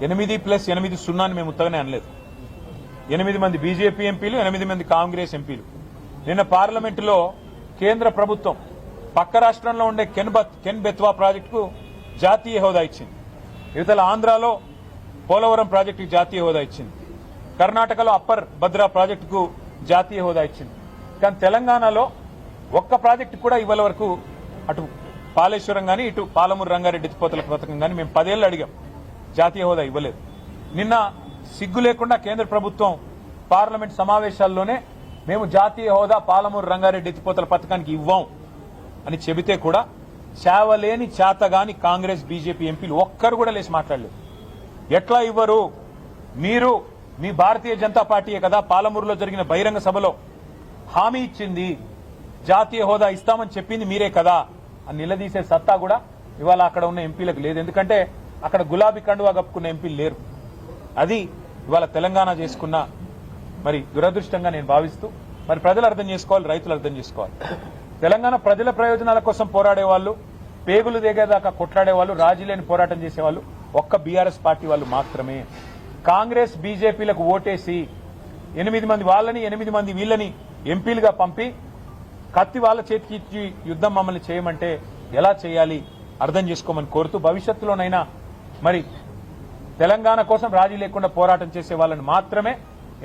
8+8 అని మేము ఉత్తగానే అనలేదు. 8 మంది బీజేపీ ఎంపీలు, 8 మంది కాంగ్రెస్ ఎంపీలు. నిన్న పార్లమెంటులో కేంద్ర ప్రభుత్వం పక్క రాష్ట్రంలో ఉండే కెన్ బెత్వా ప్రాజెక్టుకు జాతీయ హోదా ఇచ్చింది. ఇవతల ఆంధ్రాలో పోలవరం ప్రాజెక్టుకు జాతీయ హోదా ఇచ్చింది. కర్ణాటకలో అప్పర్ భద్రా ప్రాజెక్టుకు జాతీయ హోదా ఇచ్చింది. కానీ తెలంగాణలో ఒక్క ప్రాజెక్టు కూడా ఇవాళ వరకు అటు పాలేశ్వరం గానీ ఇటు పాలమూరు రంగారెడ్డి ఎత్తిపోతల పథకం గానీ మేము 10 ఏళ్లు అడిగాం, జాతీయ హోదా ఇవ్వలేదు. నిన్న సిగ్గు లేకుండా కేంద్ర ప్రభుత్వం పార్లమెంట్ సమావేశాల్లోనే మేము జాతీయ హోదా పాలమూరు రంగారెడ్డి ఎత్తిపోతల పథకానికి ఇవ్వం అని చెబితే కూడా చావలేని చేతగాని కాంగ్రెస్ బీజేపీ ఎంపీలు ఒక్కరు కూడా లేచి మాట్లాడలేదు. ఎట్లా ఇవ్వరు? మీరు మీ భారతీయ జనతా పార్టీయే కదా పాలమూరులో జరిగిన బహిరంగ సభలో హామీ ఇచ్చింది, జాతీయ హోదా ఇస్తామని చెప్పింది మీరే కదా అని నిలదీసే సత్తా కూడా ఇవాళ అక్కడ ఉన్న ఎంపీలకు లేదు. ఎందుకంటే అక్కడ గులాబీ కండువా కప్పుకున్న ఎంపీలు లేరు. అది ఇవాళ తెలంగాణ చేసుకున్న మరి దురదృష్టంగా నేను భావిస్తూ, మరి ప్రజలు అర్థం చేసుకోవాలి, రైతులు అర్థం చేసుకోవాలి. తెలంగాణ ప్రజల ప్రయోజనాల కోసం పోరాడే వాళ్ళు, పేగులు దిగేదాకా కొట్లాడే వాళ్ళు, రాజీ లేని పోరాటం చేసేవాళ్ళు ఒక్క బీఆర్ఎస్ పార్టీ వాళ్ళు మాత్రమే. కాంగ్రెస్ బీజేపీలకు ఓటేసి 8 మంది వాళ్ళని 8 మంది వీళ్ళని ఎంపీలుగా పంపి కత్తి వాళ్ళ చేతికి ఇచ్చి యుద్ధం మమ్మల్ని చేయమంటే ఎలా చేయాలి అర్థం చేసుకోమని కోరుతూ, భవిష్యత్తులోనైనా మరి తెలంగాణ కోసం రాజీ లేకుండా పోరాటం చేసే వాళ్ళని మాత్రమే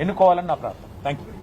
ఎన్నుకోవాలని నా ప్రార్థన. Thank you.